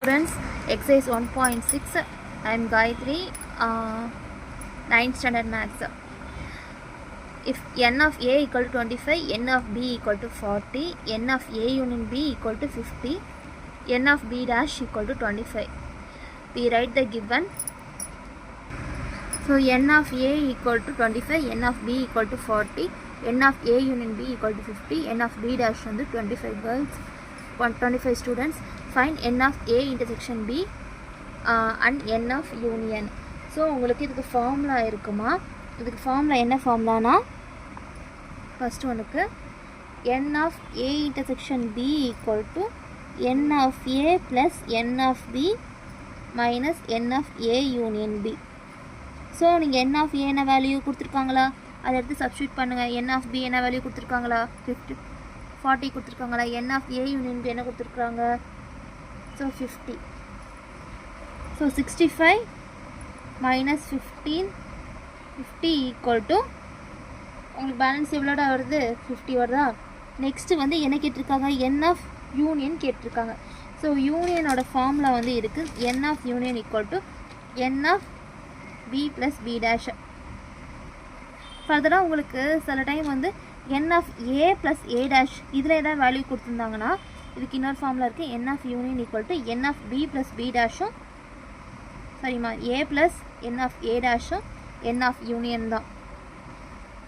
Students, exercise 1.6. I am Gayatri, 9th standard maths. If n of a equal to 25, n of b equal to 40, n of a union b equal to 50, n of b dash equal to 25. We write the given. So n of a equal to 25, n of b equal to 40, n of a union b equal to 50, n of b dash வந்து 25 girls, 25 students. Find n of a intersection b and n of union. So உங்களுக்கு இதுக்கு formula இருக்குமா? இதுக்கு formula என்ன ஃபார்முலானா, first ஒன்றுக்கு n of a intersection b equal to n of a plus n of b minus n of a union b. So நீங்கள் n of a என்ன value கொடுத்துருக்காங்களா, அதை எடுத்து சப்ஸ்டியூட் பண்ணுங்கள். n of b என்ன value கொடுத்துருக்காங்களா, 40 கொடுத்துருக்காங்களா. n of a union b என்ன கொடுத்துருக்காங்க, so 50. So 65 minus 15, 50 equal to உங்களுக்கு பேலன்ஸ் எவ்வளோடா வருது, 50 வருதா. நெக்ஸ்ட்டு வந்து என்ன கேட்டிருக்காங்க, n of union கேட்டிருக்காங்க. ஸோ யூனியனோட ஃபார்முலா வந்து இருக்குது, n of union equal to n of b plus b dash. ஃபர்தராக உங்களுக்கு சில டைம் வந்து n of a plus a dash இதில் ஏதாவது வேல்யூ கொடுத்துருந்தாங்கன்னா இதுக்கு இன்னொரு ஃபார்முலா இருக்குது, n of union equal to n of b plus b டேஷும் சரிம்மா a plus n of a டேஷும் n of union தான்.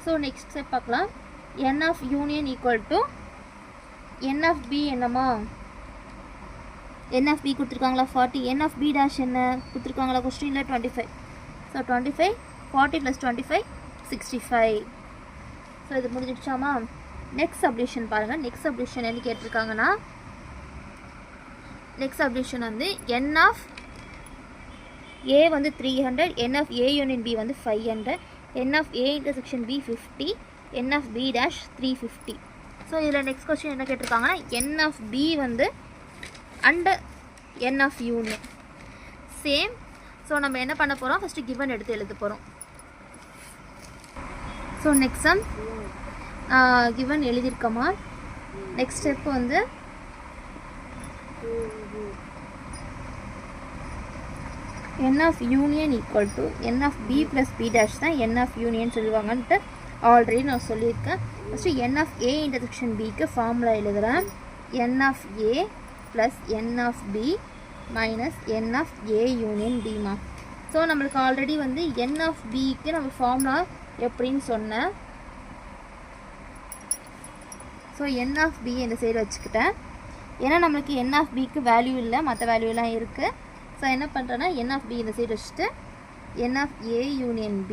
ஸோ நெக்ஸ்ட் ஸ்டெப் பார்க்கலாம். n of union equal to n of b என்னம்மா, n of b கொடுத்துருக்காங்களா 40, n of b dash என்ன கொடுத்துருக்காங்களா கொஸ்டினில் 25. So 25, 40 plus 25, 65. So இது முடிஞ்சிடுச்சாமா. Next subdivision பாருங்கள். Next subdivision என்ன கேட்டிருக்காங்கன்னா, நெக்ஸ்ட் சப்டிவிஷன் வந்து n of a வந்து 300, n of a union b வந்து 500, n of a intersection b 50, n of b dash 350. So இதில் நெக்ஸ்ட் கொஸ்டின் என்ன கேட்டிருக்காங்கன்னா, n of b வந்து under n of union same. So நம்ம என்ன பண்ண போகிறோம், ஃபஸ்ட்டு கிவன் எடுத்து எழுத போகிறோம். ஸோ நெக்ஸ்ட் சம் கிவன் எழுதியிருக்கோமா. நெக்ஸ்ட் ஸ்டெப் வந்து n of union equal to n of b plus b dash தான் n of union சொல்லுவாங்கன்ட்டு ஆல்ரெடி நான் சொல்லியிருக்கேன். First n of a intersection bக்கு ஃபார்முலா எழுதுகிறேன். n of a plus n of b minus n of a union b மா. So நம்மளுக்கு already வந்து n of bக்கு நம்ம ஃபார்முலா எப்படின்னு சொன்னேன். ஸோ n of b இந்த சைடு வச்சுக்கிட்டேன். ஏன்னா நம்மளுக்கு n of bக்கு வேல்யூ இல்லை, மற்ற வேல்யூலாம் இருக்குது. ஸோ என்ன பண்ணுறேன்னா n of b இந்த சைடு வச்சுட்டு n of a union b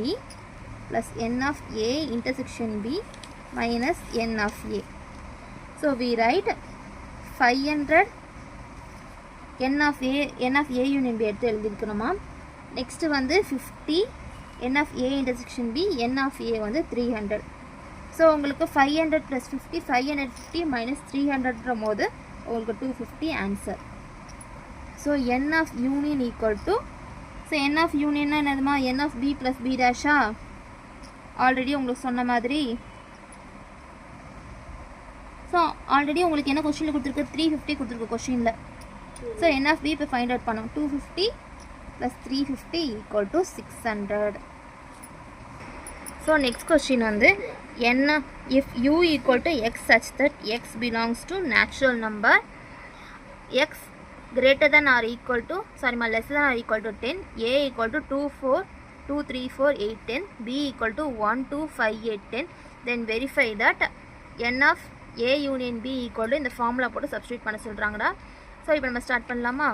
plus n of a intersection b minus n of a. So we write 500 n of a union b எடுத்து எழுதிருக்கணுமா. Next வந்து 50 n of a intersection b, n of a வந்து 300. So உங்களுக்கு 500 + 50, 550 minus 300ன்ற போது உங்களுக்கு 250 answer. So n of union equal to, so n of unionனா என்னதுமா, n of b plus b டேஷா already உங்களுக்கு சொன்ன மாதிரி. ஸோ ஆல்ரெடி உங்களுக்கு என்ன கொஸ்டினில் கொடுத்துருக்கு, 350 கொடுத்துருக்கு கொஸ்டினில். ஸோ n of b இப்போ ஃபைண்ட் அவுட் பண்ணோம். 250 plus 350 equal to 600. So next question வந்து if u equal to x such that x belongs to natural number, x greater than or equal to, less than or equal to 10, a equal to 2, 4, 2, 3, 4, 8, 10, b equal to 1, 2, 5, 8, 10, then verify that n of a union b equal to இந்த formula போட்டு substitute பண்ண சொல்கிறாங்கடா. So இப்போ நம்ம start பண்ணலாமா.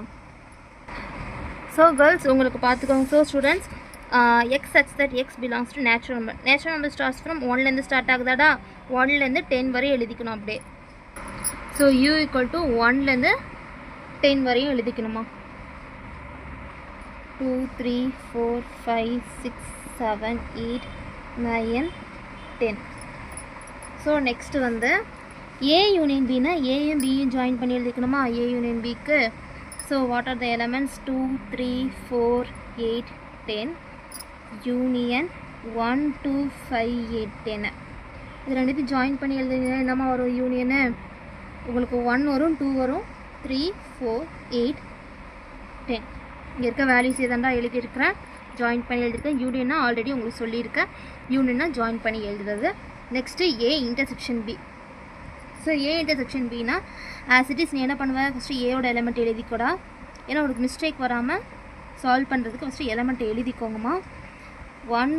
So girls உங்களுக்கு பார்த்துக்கோங்க. So students, x such that x belongs to natural number. Natural number starts from 1லேருந்து start ஆகுதாடா, 1லேருந்து 10 வரையும் எழுதிக்கணும் அப்படியே. ஸோ u equal to 1லேருந்து 10 வரையும் எழுதிக்கணுமா. 2, 3, 4, 5, 6, 7, 8, 9, 10. ஸோ நெக்ஸ்ட்டு வந்து a union bனா ஏயும் பியும் ஜாயின் பண்ணி எழுதிக்கணுமா a union bக்கு. So what are the elements, 2, 3, 4, 8, 10 union 1, 2, 5, 8, 10. இது ரெண்டுத்தையும் ஜாயின் பண்ணி எழுதுங்க. என்னம்மா வரும் யூனியனு, உங்களுக்கு 1 வரும், 2 வரும், 3, 4, 8, 10. இங்கே இருக்க வேல்யூஸ் எதாண்டா எழுதியிருக்கிறேன், ஜாயின் பண்ணி எழுதியிருக்கேன். யூனியன்னா ஆல்ரெடி உங்களுக்கு சொல்லியிருக்கேன், யூனியன்னா ஜாயின் பண்ணி எழுதுறது. Next A intersection B. So A intersection பின்னா ஆஸ் இட் இஸ் நீ என்ன பண்ணுவேன், ஃபஸ்ட்டு ஏயோட எலமெண்ட் எழுதிக்கூடா, ஏன்னா உனக்கு மிஸ்டேக் வராமல் சால்வ் பண்ணுறதுக்கு ஃபஸ்ட்டு எலமெண்ட் எழுதிக்கோங்கம்மா. 1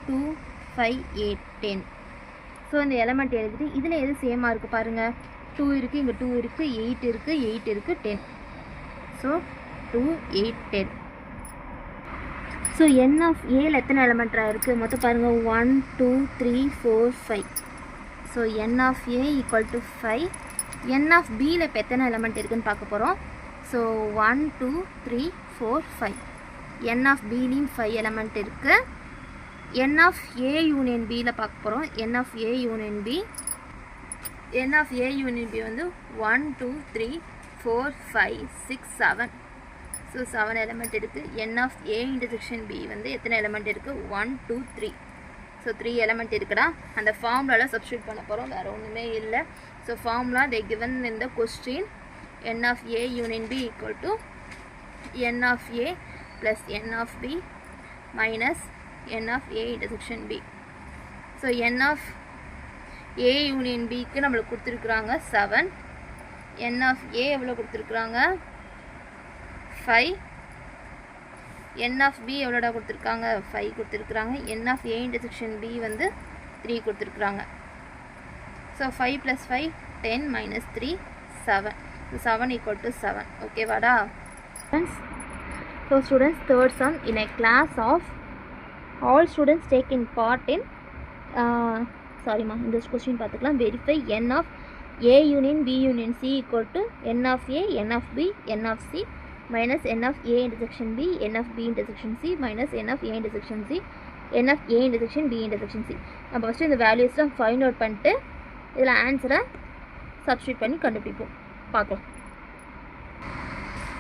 2 5 8 10. ஸோ இந்த எலமெண்ட் எழுதிட்டு இதில் எது சேமாக இருக்குது பாருங்கள், 2 இருக்குது, இங்கே 2 இருக்குது, 8 இருக்குது, 8 இருக்குது, 10. ஸோ 2 8 10. ஸோ n ஆஃப் ஏல எத்தனை எலமெண்ட்டாக இருக்குது மொத்தம் பாருங்கள், 1 2 3 4 5. So n of A equal to 5. n of பியில் இப்போ எத்தனை எலமெண்ட் இருக்குதுன்னு பார்க்க போகிறோம். ஸோ 1 2 3 4 5. n ஆஃப் பிலையும் 5 எலமெண்ட் இருக்குது. n ஆஃப் ஏ யூனியன் பியில் பார்க்க போகிறோம். n of A union B, n of A union B வந்து 1 2 3 4 5 6 7. ஸோ 7 எலமெண்ட் இருக்குது. n of A intersection B வந்து எத்தனை எலமெண்ட் இருக்குது, 1 2 3. ஸோ 3 எலமெண்ட் இருக்குடா. அந்த ஃபார்முலாவில் சப்ஸ்டியூட் பண்ண போகிறோம், வேறு ஒன்றுமே இல்லை. So formula they given in the question, n of a union b equal to n of a plus n of b minus n of a intersection b. So n of a union bக்கு நம்மளுக்கு கொடுத்துருக்குறாங்க 7. n of a எவ்வளோ கொடுத்துருக்குறாங்க 5. n of b எவ்வளோடா கொடுத்துருக்காங்க 5 கொடுத்துருக்குறாங்க. n of a intersection b வந்து 3 கொடுத்துருக்குறாங்க. So 5 plus 5 10 minus 3 7. So 7 equal to 7. Okay வாடா. So students, third sum in a class of all students taking part in sorry ma, in this question பார்த்துக்கலாம். Verify n of a union b union c equal to n of a, n of b, n of c minus n of a intersection b, n of b intersection c minus n of a intersection c, n of a intersection b intersection c. நம்ம first இந்த வேல்யூஸ்லாம் find out பண்ணிட்டு இதில் ஆன்சரை substitute பண்ணி கண்டுபிடிப்போம், பார்க்கலாம்.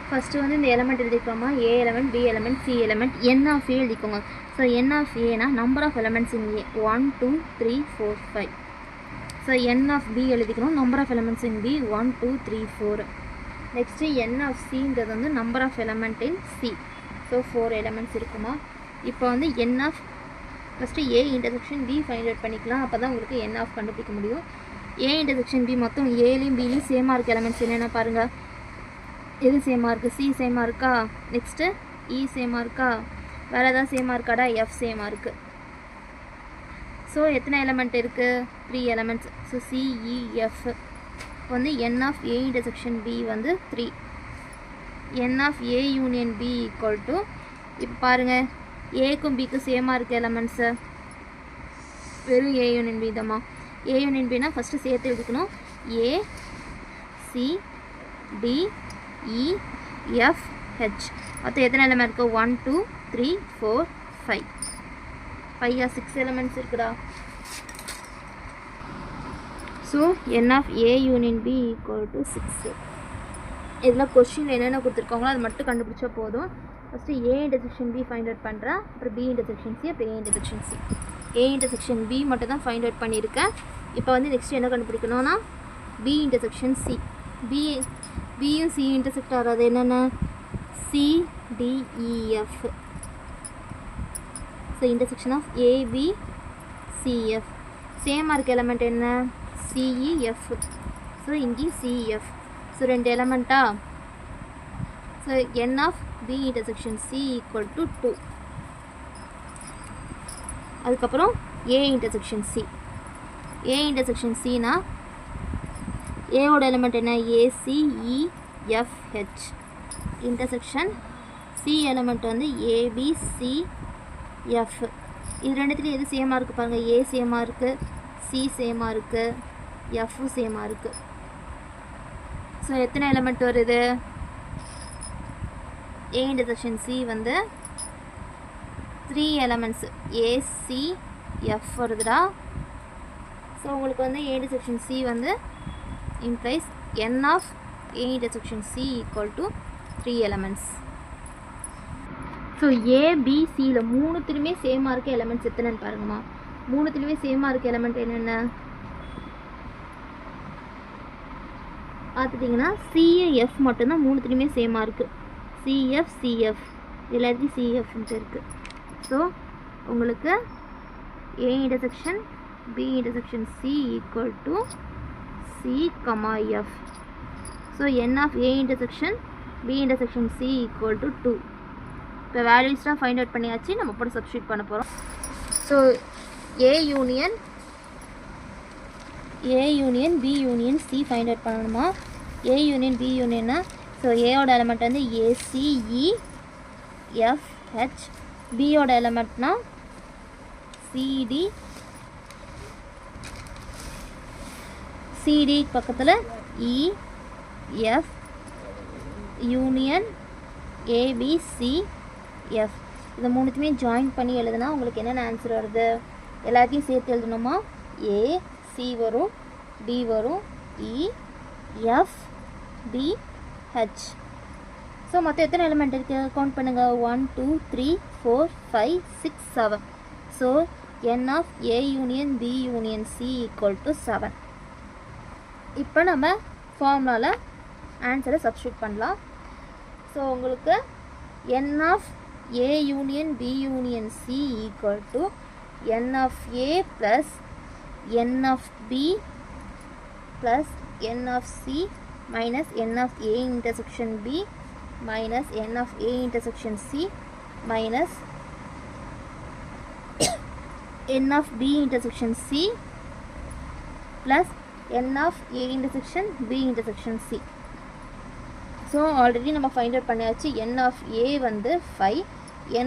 First வந்து இந்த எலமெண்ட் எழுதிக்கோமா, A element, B element, C element, N of A எழுதிக்கோங்க. ஸோ என் ஆஃப் ஏனா number of elements in A 1 2 3 4 5. So N of B எழுதிக்கணும், number of elements in B 1 2 3 4. Next N of சின்றது வந்து number of element in C. So 4 elements இருக்குமா. இப்போ வந்து N of first A intersection B find out பண்ணிக்கலாம், அப்போ தான் உங்களுக்கு என் ஆஃப் கண்டுபிடிக்க முடியும். ஏ இன்டர்செக்ஷன் பி மொத்தம் ஏலையும் பிலையும் சேமாக இருக்க எலமெண்ட்ஸ் என்னென்ன பாருங்கள், எது சேமாக இருக்குது, சி சேமாக இருக்கா, நெக்ஸ்ட்டு இ சேமாக இருக்கா, வேறு எதாவது சேமாக இருக்காடா, எஃப் சேமாக இருக்குது. ஸோ எத்தனை எலமெண்ட் இருக்குது, 3 எலமெண்ட்ஸ். ஸோ சிஇஎஃப் வந்து N of A intersection B வந்து 3. N of A union B equal to, இப்போ பாருங்கள் ஏக்கும் பிக்கும் சேமாக இருக்க எலமெண்ட்ஸு வெறும் ஏ யூனியன் பி தாம்மா. ஏ யூனியன் பின்னா ஃபஸ்ட்டு சேர்த்து எழுதிக்கணும், A C D E F H. மொத்தம் எத்தனை எலமெண்ட் இருக்குது, 1 2 3 4 5. 5 6 எலமெண்ட்ஸ் இருக்குடா. So N of A union B equal to 6. இதில் கொஸ்டினில் என்னென்ன கொடுத்துருக்காங்களோ அது மட்டும் கண்டுபிடிச்சா போதும். First A intersection B find out பண்ணுறேன், அப்புறம் பி இன்டர்செக்ஷன் சி, அப்புறம் A intersection C. A intersection B மட்டும் தான் ஃபைண்ட் அவுட் பண்ணியிருக்கேன். இப்போ வந்து நெக்ஸ்ட் என்ன கண்டுபிடிக்கணும்னா பி இன்டர்செக்ஷன் சி. பியும் சி இன்டர்செக்ட் ஆகிறது என்னென்ன, CDEF. So intersection of AB CF. சேமாக இருக்க எலமெண்ட் என்ன, சிஇஎஃப். ஸோ இங்கேயும் சிஎஃப். ஸோ 2 எலமெண்ட்டா. So N of B intersection C equal to 2. அதுக்கப்புறம் A intersection C. A intersection சினா ஏவோட எலமெண்ட் என்ன, ஏசிஇஎஃப்ஹெச். இன்டர்செக்ஷன் சி எலமெண்ட் வந்து ஏபிசிஎஃப். இது ரெண்டுத்துலேயும் எது சேமாக இருக்குது பாருங்கள், ஏ சேமாக இருக்குது, சி சேமாக இருக்குது, எஃப்பு சேமாக இருக்குது. ஸோ எத்தனை எலமெண்ட் வருது, ஏ இன்டர்செக்ஷன் சி வந்து 3 எலமெண்ட்ஸ் ஏசிஎஃப் வருதுடா. ஸோ உங்களுக்கு வந்து ஏ இன்டர்செக்ஷன் சி வந்து implies n of a intersection c equal to 3 elements. So ஏபிசியில் 3த்துலையுமே சேமாக இருக்க எலமெண்ட்ஸ் எத்தனைன்னு பாருங்கம்மா. 3த்துலையுமே சேமாக இருக்க எலமெண்ட் என்னென்ன பார்த்துட்டிங்கன்னா சிஏஎஃப் மட்டும்தான் 3த்துலையுமே சேமாக இருக்குது. CF எல்லாத்தையும் CFன்ட்டு இருக்குது. ஸோ உங்களுக்கு A intersection B intersection C equal to C, F. So n of A intersection B intersection C equal to 2. இப்போ வேல்யூஸ்லாம் ஃபைண்ட் அவுட் பண்ணியாச்சு. நம்ம போட சப்ஸ்டியூட் பண்ண போகிறோம். So A union B union C find out பண்ணணுமா? A union B unionனா so ஏயோட element வந்து ACEFH, பியோட எலமெண்ட்னா CD பக்கத்தில் EF யூனியன் ABCF. இது மூணுத்தையுமே ஜாயின் பண்ணி எழுதுனா உங்களுக்கு என்னென்ன ஆன்சர் வருது? எல்லாத்தையும் சேர்த்து எழுதணுமா? AC வரும், D வரும், EFBH. ஸோ மொத்தம் எத்தனை எலிமெண்ட் இருக்குது கவுண்ட் பண்ணுங்கள். 1 2 3 4 5 6 7. So n of A union B union C equal to 7. இப்போ நம்ம ஃபார்முலாவில் ஆன்சரை சப்ஸ்டியூட் பண்ணலாம். ஸோ உங்களுக்கு n of A union B union C equal to n of A plus n of B plus n of C minus n of A intersection B minus n of A intersection C minus n of B intersection C plus n of A intersection B intersection C. So already நம்ம find out பண்ணியாச்சு. n of A வந்து 5,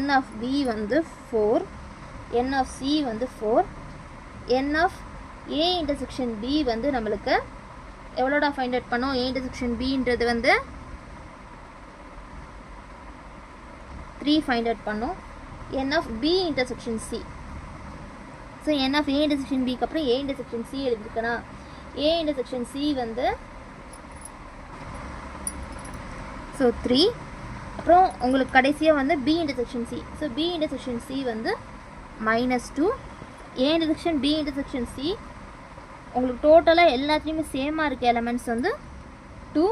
n of B வந்து 4, n of C வந்து 4, n of A intersection B வந்து நம்மளுக்கு எவ்வளோடா find out பண்ணோம்? A intersection Bன்றது வந்து 3 find out பண்ணோம். n of B intersection C. So n of A intersection Bக்கு அப்புறம் A intersection C எழுதிருக்கனா? A intersection C வந்து ஸோ 3. அப்புறம் உங்களுக்கு கடைசியாக வந்து B intersection C. So B intersection C வந்து -2. A intersection B intersection C உங்களுக்கு டோட்டலாக எல்லாத்துலேயுமே சேமாக இருக்க எலமெண்ட்ஸ் வந்து 2.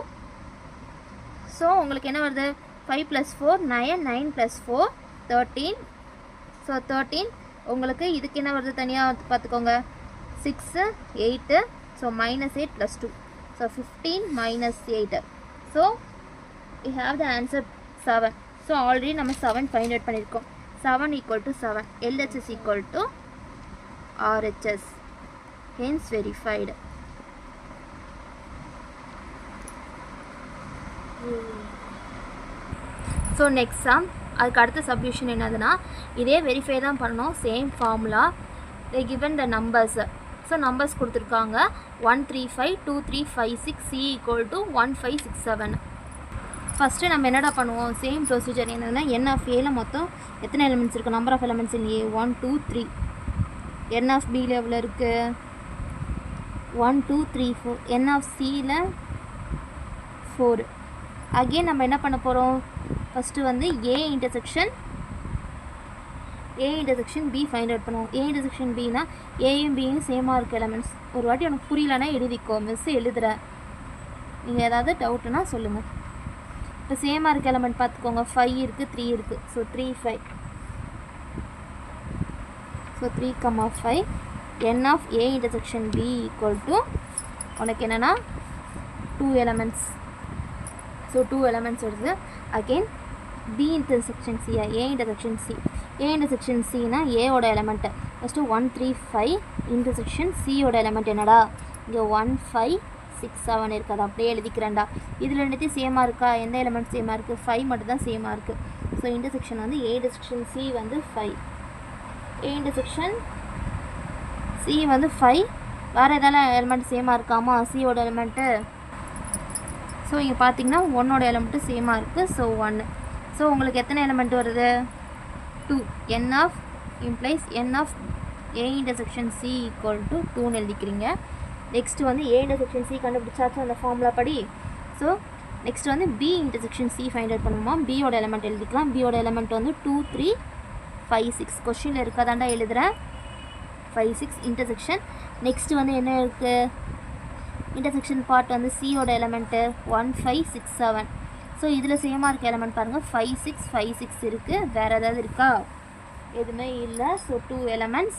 ஸோ உங்களுக்கு என்ன வருது? 5 + 4 9, 9 + 4 13. ஸோ 13. உங்களுக்கு இதுக்கு என்ன வருது தனியாக பார்த்துக்கோங்க. 6 8. So -8 + 2. So 15 - 8. So we have the answer 7. So already நம்ம 7 ஃபைண்ட் அவுட் பண்ணியிருக்கோம். 7 = 7. LHS = RHS. Hence verified. So next some, அதுக்கு அடுத்த சப்டிவிஷன் என்னதுன்னா இதே வெரிஃபை தான் பண்ணணும். Same formula. they given the numbers. So numbers கொடுத்துருக்காங்க 135 2356 C = 1567. ஃபஸ்ட்டு நம்ம என்னடா பண்ணுவோம்? சேம் ப்ரொசீஜர் என்னதுன்னா n of Aல மொத்தம் எத்தனை எலிமெண்ட்ஸ் இருக்குது? Number of elements in A 1 2 3. n of Bல எவ்வளோ இருக்குது? 1 2 3 4. n of Cல 4. அகெயின் நம்ம என்ன பண்ண போகிறோம்? ஃபஸ்ட்டு வந்து A intersection B find out பண்ணுவோம். A intersection Bனா ஏயும் பியும் சேமாக இருக்க எலிமெண்ட்ஸ். ஒரு வாட்டி உனக்கு புரியலன்னா எழுதிக்கோ, மிஸ் எழுதுகிறேன். நீங்கள் ஏதாவது டவுட்டுன்னா சொல்லுங்கள். இப்போ சேமாக இருக்க எலிமெண்ட் பார்த்துக்கோங்க. 5 இருக்குது, 3 இருக்குது. So 3 5. So 3, 5. n of A intersection B = உனக்கு என்னென்னா 2 எலிமெண்ட்ஸ். ஸோ 2 எலிமெண்ட்ஸ் வருது. Again B intersection C, A intersection C. A intersection Cனா ஏயோட எலிமெண்ட்டு. ஃபஸ்ட்டு 1 3 5 intersection Cயோட எலிமெண்ட் என்னடா? இங்கே 1 5 6 7 இருக்குது. அது அப்படியே எழுதிக்கிறேன்டா. இதில் ரெண்டுத்தையும் சேமாக இருக்கா? எந்த எலிமெண்ட் சேமாக இருக்குது? 5 மட்டும் தான் சேமாக இருக்குது. ஸோ இன்டர்செக்ஷன் வந்து A intersection C வந்து 5. A intersection C வந்து 5. வேறு எதாவது எலிமெண்ட் சேமாக இருக்காமா? Cயோட எலிமெண்ட்டு. ஸோ இங்கே பார்த்தீங்கன்னா 1ஓட எலிமெண்ட்டு சேமாக இருக்குது. ஸோ 1. ஸோ உங்களுக்கு எத்தனை எலிமெண்ட் வருது? 2. n of implies n of A intersection C = 2ன்னு எழுதிக்கிறீங்க. Next வந்து A intersection C கண்டுபிடிச்சாச்சும் அந்த ஃபார்முலா படி. ஸோ நெக்ஸ்ட் வந்து B intersection C find out பண்ணுவோமா? பியோட எலிமெண்ட் எழுதிக்கலாம். பியோட எலிமெண்ட் வந்து 2 3 5 6. கொஸ்டினில் இருக்காதாண்டா எழுதுகிறேன். 5 6 இன்டர்செக்ஷன். நெக்ஸ்ட்டு வந்து என்ன இருக்குது? இன்டர்செக்ஷன் பார்ட் வந்து Cயோட எலிமெண்ட்டு 1 5 6 7. ஸோ ஸோ இதில் சேமாக இருக்க எலமெண்ட் பாருங்கள் 5 6 5 6 இருக்குது. வேறு ஏதாவது இருக்கா? எதுவுமே இல்லை. So 2 elements.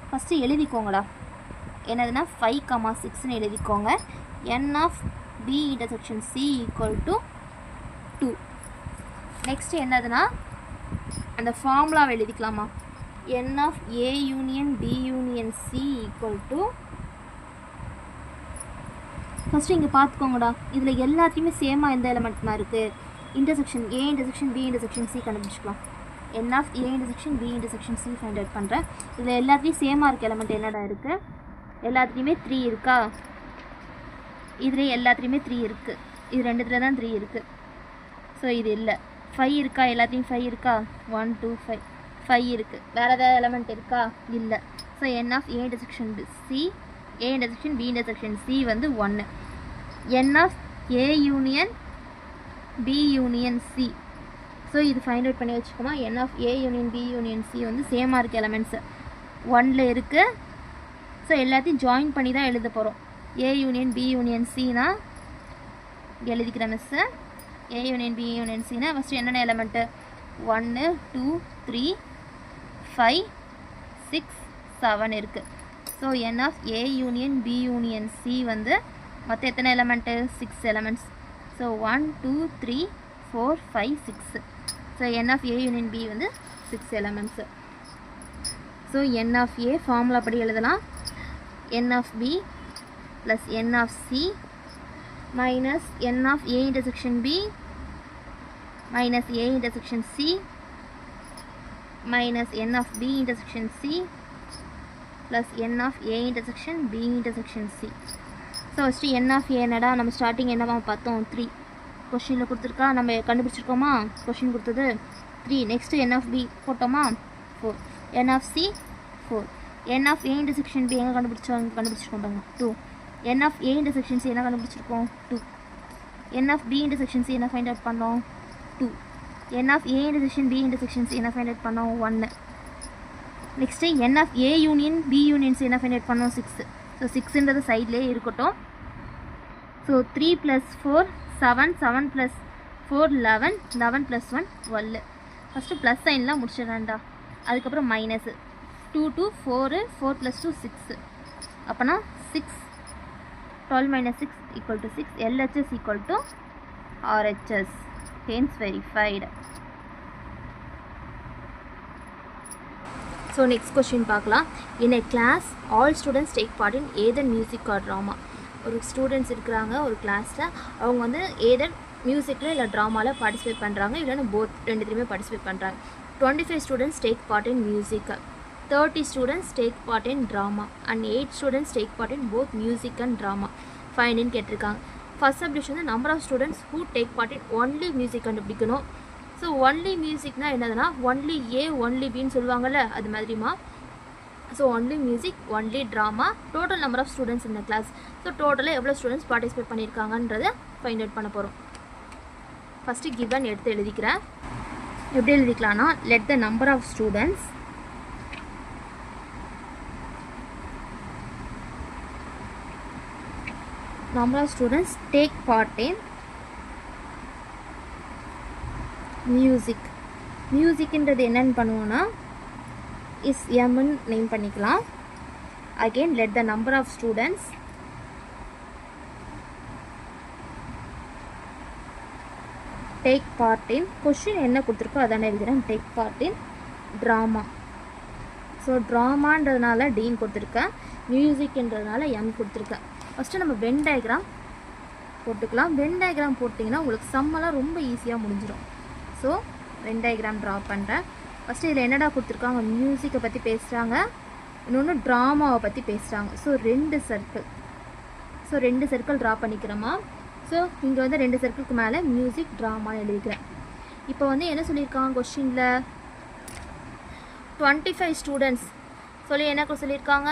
ஃபஸ்ட்டு எழுதிக்கோங்கடா. என்னதுன்னா 5, 6ன்னு எழுதிக்கோங்க. n of b intersection c equal to 2. Next என்னதுன்னா அந்த ஃபார்முலாவை எழுதிக்கலாமா? n of a union b union c equal to, first இங்கே பார்த்துக்கோங்கடா. இதில் எல்லாத்தையுமே சேமாக எந்த எலமெண்ட்னா இருக்குது? Intersection a intersection b intersection c கண்டுபிடிச்சிக்கலாம். n of a intersection b intersection c find out பண்ணுறேன். இதில் எல்லாத்தையும் சேமாக இருக்க எலமெண்ட் என்னடா இருக்குது? எல்லாத்துலேயுமே 3 இருக்கா? இதில் எல்லாத்துலேயுமே 3 இருக்குது. இது ரெண்டுத்தில் தான் 3 இருக்குது. ஸோ இது இல்லை. 5 இருக்கா? எல்லாத்தையும் 5 இருக்கா? 1 2 5 5 இருக்குது. வேறு ஏதாவது எலமெண்ட் இருக்கா? இல்லை. So n of a intersection c a intersection b intersection c வந்து 1. n of a union b union c. So இது ஃபைண்ட் அவுட் பண்ணி வச்சுக்கோமா. n of a union b union c வந்து சேமாக இருக்க எலமெண்ட்ஸு 1ல் இருக்குது. ஸோ எல்லாத்தையும் ஜாயின் பண்ணி தான் எழுத போகிறோம். a யூனியன் b யூனியன் cனா எழுதிக்கிறேன் miss. a union b union cனா ஃபஸ்ட்டு என்னென்ன எலமெண்ட்டு? 1 2 3 5 6 7 இருக்குது. So n of a union b union c வந்து மொத்தம் எத்தனை element? 6 elements. So 1 2 3 4 5 6. So n of a union b வந்து 6 elements. So n of a formula படி எழுதலாம். n of b plus n of c minus n of a intersection b minus a intersection c minus n of b intersection c plus n of a intersection b intersection c. So first n of a என்னடா? நம்ம starting என்னவா பார்த்தோம்? 3. கொஷினில் கொடுத்துருக்கா, நம்ம கண்டுபிடிச்சிருக்கோமா? Question கொடுத்தது 3. Next n of b போட்டோமா? 4. n of c 4. n of a intersection b எங்கே கண்டுபிடிச்சிருக்கோம் பாருங்க? 2. n of a intersection c என்ன கண்டுபிடிச்சிருக்கோம்? 2. n of b intersection c என்ன ஃபைண்ட் அவுட் பண்ணோம்? 2. n of a intersection b intersection c என்ன find out பண்ணோம்? 1. Next n of a union b union c என்ன ஃபைண்ட் அவுட் பண்ணோம்? 6. So 6ன்றது சைட்லேயே இருக்கட்டும். ஸோ 3 + 4 7 7 + 4 11 11 + 1 12. ஃபஸ்ட்டு ப்ளஸ் சைன்லாம் முடிச்சிடறேன்டா. அதுக்கப்புறம் மைனஸு 2 2 4 4 + 2 6. அப்போனா 6 12 - 6 = 6. LHS = RHS. Hence verified. So next question பார்க்கலாம். In a class, all students take part in either music or drama. ஒரு ஸ்டூடெண்ட்ஸ் இருக்கிறாங்க ஒரு கிளாஸில். அவங்க வந்து either மியூசிக்கில் இல்லை ட்ராமாவில் பார்ட்டிசிபேட் பண்ணுறாங்க, இல்லைன்னா போத் ரெண்டுத்துலேயுமே பார்ட்டிசிபேட் பண்ணுறாங்க. 25 students take part in music, 30 students take part in drama and 8 students take part in both music and drama. Find in கேட்டிருக்காங்க. ஃபர்ஸ்ட் சப்டிவிஷன் வந்து number of students who take part in only music கண்டுபிடிக்கணும். So only மியூசிக்னா என்னதுன்னா only A only பின்னு சொல்லுவாங்கள்ல, அது மாதிரிமா. So only music only drama. Total number of students இந்த கிளாஸ். ஸோ டோட்டலாக எவ்வளோ ஸ்டூடெண்ட்ஸ் பார்ட்டிசிபேட் பண்ணியிருக்காங்கன்றதை ஃபைண்ட் அவுட் பண்ண போகிறோம். ஃபஸ்ட்டு கிவன் எடுத்து எழுதிக்கிறேன். எப்படி எழுதிக்கலாம்னா, let the number of students take part in music. மியூசிக்ன்றது என்னென்னு பண்ணுவோன்னா இஸ் எம்னு நேம் பண்ணிக்கலாம். Again let the number of students take part in, question என்ன கொடுத்துருக்கோ அதானே எழுதுகிறேன், take part in drama. So ட்ராமான்றதுனால டீன் கொடுத்துருக்கேன், மியூசிக்ன்றதுனால எம் கொடுத்துருக்கேன். ஃபஸ்ட்டு நம்ம வென் டயக்ராம் போட்டுக்கலாம். வென் டயக்ராம் போட்டிங்கன்னா உங்களுக்கு சம்மெல்லாம் ரொம்ப ஈஸியாக முடிஞ்சிடும். ஸோ வென் டயக்ராம் ட்ரா பண்ணுறேன். ஃபஸ்ட்டு இதில் என்னடா கொடுத்துருக்காங்க? மியூசிக்கை பற்றி பேசுகிறாங்க, இன்னொன்று ட்ராமாவை பற்றி பேசுகிறாங்க. ஸோ ரெண்டு சர்க்கிள் ட்ரா பண்ணிக்கிறோமா. ஸோ இங்கே வந்து 2 சர்க்கிளுக்கு மேலே மியூசிக் ட்ராமான்னு எழுதிக்கிறேன். இப்போ வந்து என்ன சொல்லியிருக்காங்க கொஸ்டினில்? 25 ஸ்டூடெண்ட்ஸ் சொல்லி என்ன சொல்லியிருக்காங்க?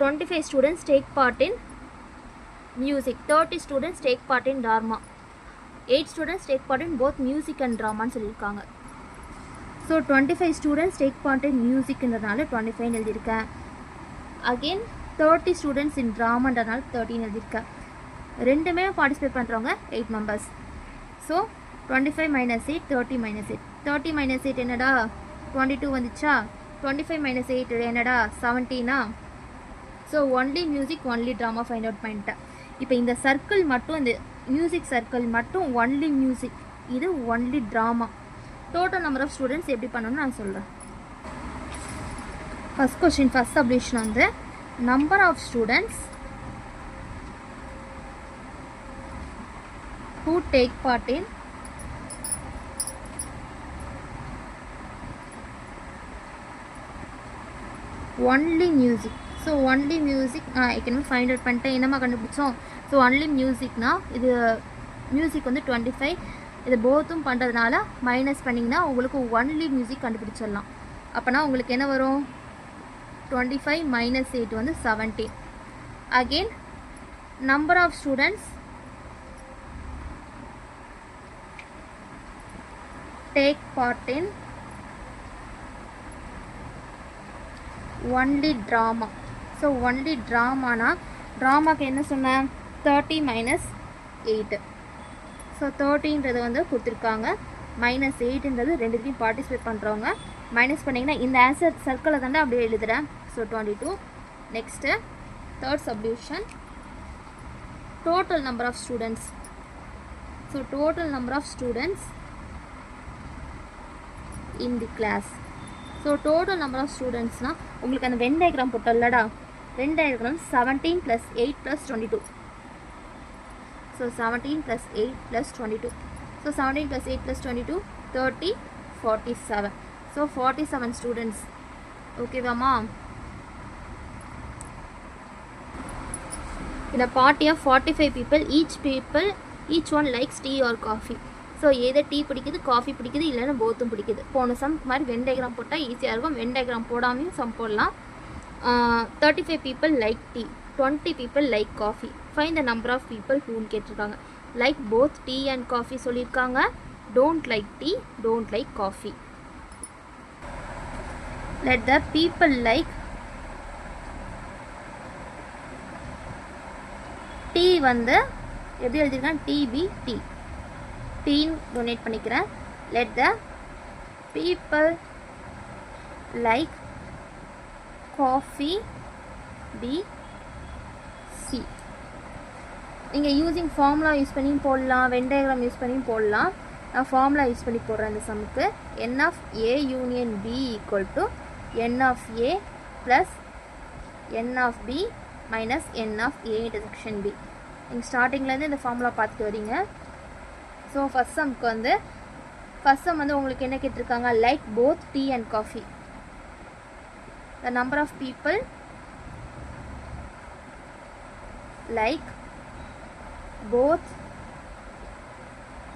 25 students take part in music, 30 students take part in drama, 8 students take part in both music and ட்ராமான்னு சொல்லியிருக்காங்க. So 25 students take part in மியூசிக்ன்றதுனால 25 எழுதியிருக்கேன். அகெயின் 30 ஸ்டூடெண்ட்ஸ் இன் ட்ராமான்றதுனால 13 எழுதியிருக்கேன். ரெண்டுமே பார்ட்டிசிபேட் பண்ணுறவங்க 8 members. So 25 minus 8 30 minus 8 30 minus 8 என்னடா 22 வந்துச்சா. 25 minus 8 என்னடா 17. So only music only drama find out பண்ணிட்டேன். இப்போ இந்த சர்க்கிள் மட்டும், இந்த மியூசிக் சர்க்கிள் மட்டும் ஒன்லி மியூசிக், இது only drama. Total number of students எப்படி பண்ணணும்னு நான் சொல்கிறேன். ஃபஸ்ட் கொஸ்டின், ஃபஸ்ட் சப்டிவிஷன் வந்து number of students who take part in only music. So only music ஏற்கனவே ஃபைண்ட் அவுட் பண்ணிட்டேன். என்னமா கண்டுபிடிச்சோம்? ஸோ ஒன்லி மியூசிக்னா இது மியூசிக் வந்து 25, இது போத்தும் பண்ணுறதுனால மைனஸ் பண்ணிங்கன்னா உங்களுக்கு ஒன்லி மியூசிக் கண்டுபிடிச்சிடலாம். அப்போனா உங்களுக்கு என்ன வரும்? 25 minus 8 வந்து 17. Again number of students take part in only drama. So only ட்ராமானா ட்ராமாக்கு என்ன சொன்னேன்? 30 minus 8. ஸோ 30ன்றது வந்து கொடுத்துருக்காங்க, minus 8ன்றது ரெண்டுத்தையும் பார்ட்டிசிபேட் பண்ணுறவங்க. மைனஸ் பண்ணிங்கன்னா இந்த ஆன்சர் சர்க்கிளை தாண்டா அப்படியே எழுதுகிறேன். So 22. Next third subdivision, total number of students. So total number of students in the class. So total number of ஸ்டூடெண்ட்ஸ்னால் உங்களுக்கு அந்த வென் டயக்ராம் போட்டோம்லடா, Venn diagram 17 + 8 + 22. So 17 + 8 + 22. So 17 + 8 + 22 30 47. So 47 students. ஓகேவாம்மா? In a party of 45 people, each one likes tea or coffee. So எதை tea பிடிக்குது, coffee பிடிக்குது, இல்லைன்னா போத்தும் பிடிக்குது. போன சம் மாதிரி வென் டயக்ராம் போட்டால் ஈஸியாக இருக்கும். வென் டயக்ராம் போடாமையும் சம் போடலாம். 35 people like tea, 20 people like coffee. Find the number of people whoன்னு கேட்டிருக்காங்க. Like both tea and coffee சொல்லியிருக்காங்க. Don't like tea, don't like coffee. Let the people like tea வந்து எப்படி எழுதியிருக்காங்க? டிபிடி, டீன்னு டொனேட் பண்ணிக்கிறேன். Let the people like coffee be C. நீங்கள் யூஸிங் ஃபார்முலா யூஸ் பண்ணியும் போடலாம், வென் டயக்ராம் யூஸ் பண்ணியும் போடலாம். நான் ஃபார்முலா யூஸ் பண்ணி போடுறேன் இந்த சம்முக்கு. n of a union b equal to n of a plus n of b minus n of a intersection b. நீங்கள் ஸ்டார்டிங்லேருந்து இந்த ஃபார்முலா பார்த்துட்டு வரீங்க. ஸோ ஃபஸ்ட் சம்க்கு வந்து ஃபஸ்ட் சம் வந்து உங்களுக்கு என்ன கேட்டிருக்காங்க? Like both tea and coffee. The number of people like both